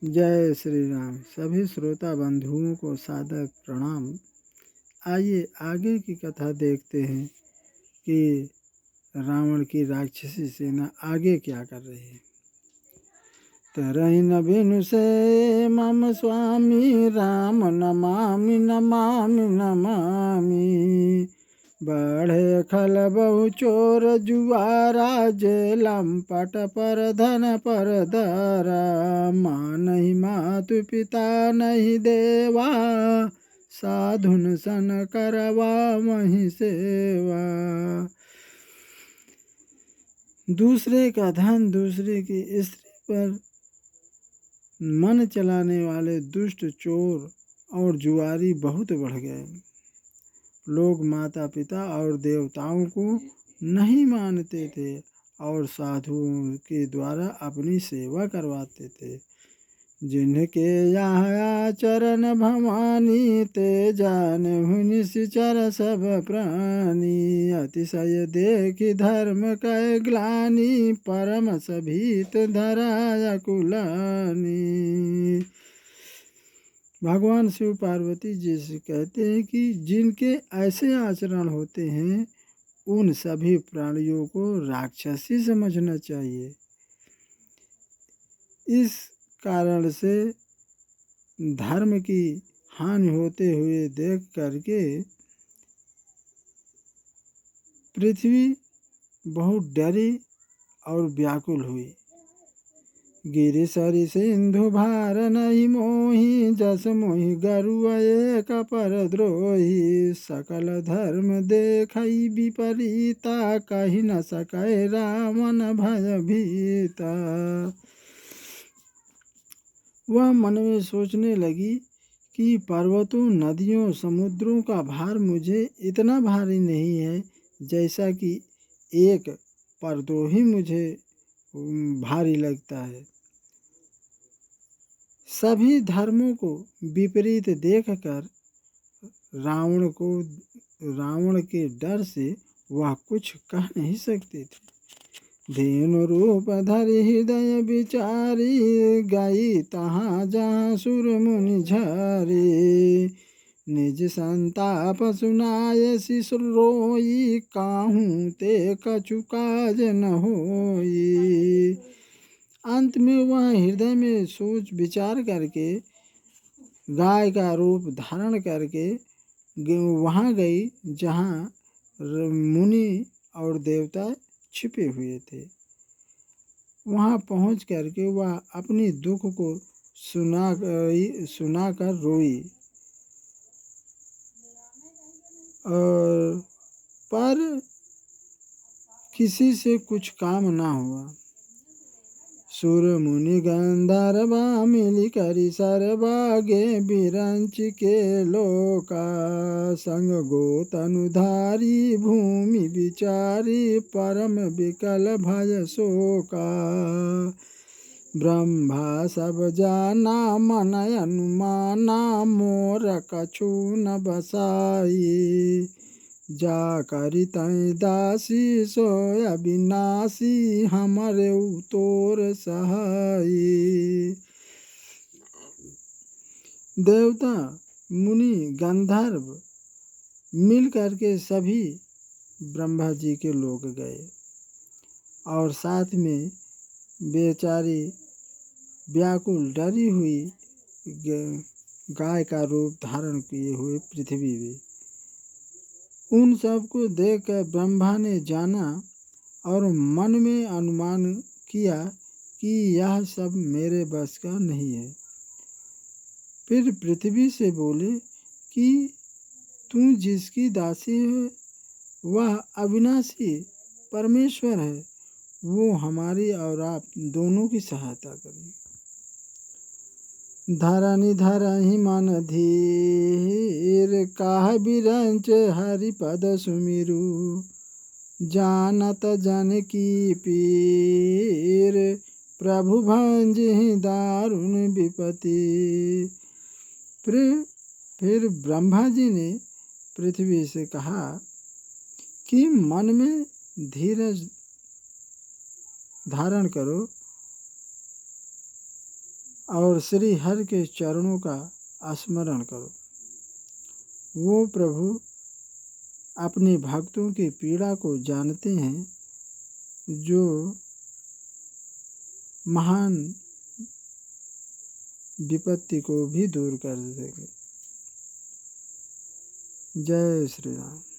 जय श्री राम। सभी श्रोता बंधुओं को सादर प्रणाम। आइए आगे की कथा देखते हैं कि रावण की राक्षसी सेना आगे क्या कर रही है। तरहि न बिनु से मम स्वामी राम नमामि नमामि नमामि। बढ़े खल बहु चोर जुआरा जेलम पट पर धन पर दरा। माँ नहीं मातु पिता नहीं देवा साधुन सन करवा वहीं सेवा। दूसरे का धन दूसरे की स्त्री पर मन चलाने वाले दुष्ट चोर और जुआरी बहुत बढ़ गए। लोग माता पिता और देवताओं को नहीं मानते थे और साधुओं के द्वारा अपनी सेवा करवाते थे। जिनके यहाँ चरण भवानी ते जानहु निश्चर सब प्राणी। अतिशय देखि धर्म कै ग्लानि परम सभीत धराया कुलानी। भगवान शिव पार्वती जी से कहते हैं कि जिनके ऐसे आचरण होते हैं उन सभी प्राणियों को राक्षसी समझना चाहिए। इस कारण से धर्म की हानि होते हुए देख करके पृथ्वी बहुत डरी और व्याकुल हुई। गिरि सरि सिंधु भार नहीं मोहि जस मोहि गरुआ एक पर द्रोही। सकल धर्म देखई विपरीता कही न सकै रावण भय भीता। वह मन में सोचने लगी कि पर्वतों नदियों समुद्रों का भार मुझे इतना भारी नहीं है जैसा कि एक परद्रोही मुझे भारी लगता है। सभी धर्मों को विपरीत देखकर रावण के डर से वह कुछ कह नहीं सकते थे। धेनु रूप धरि हृदय विचारी गई तहाँ जहाँ सुर मुनि झरी। निज संताप सुनाय शिशु रोई काहूँ ते कछु काज न होई। अंत में वह हृदय में सोच विचार करके गाय का रूप धारण करके वहाँ गई जहाँ मुनि और देवता छिपे हुए थे। वहाँ पहुँच करके वह अपनी दुख को सुनाकर रोई और पर किसी से कुछ काम ना हुआ। सुर मुनि गंधर्वा मिली करी सरबागे बिरंच के लोका। संग गोतनुधारी भूमि विचारी परम विकल भय शोका। ब्रह्मा सब जाना मन अनुमाना मोर कछु न बसाई। जा करी तई दासी सोय अविनाशी हमारे तोर सहाई। देवता मुनि गंधर्व मिल करके सभी ब्रह्मा जी के लोग गए और साथ में बेचारी व्याकुल डरी हुई गाय का रूप धारण किए हुए पृथ्वी में। उन सब को देखकर ब्रह्मा ने जाना और मन में अनुमान किया कि यह सब मेरे बस का नहीं है। फिर पृथ्वी से बोले कि तू जिसकी दासी है वह अविनाशी परमेश्वर है, वो हमारी और आप दोनों की सहायता करें। धरनी धरहि मन धीर काह बिरंच हरिपद सुमिरु। जानत जन की पीर प्रभु भंजहि दारुण विपति। फिर ब्रह्मा जी ने पृथ्वी से कहा कि मन में धीरज धारण करो और श्री हरि के चरणों का स्मरण करो। वो प्रभु अपने भक्तों की पीड़ा को जानते हैं, जो महान विपत्ति को भी दूर कर देंगे। जय श्री राम।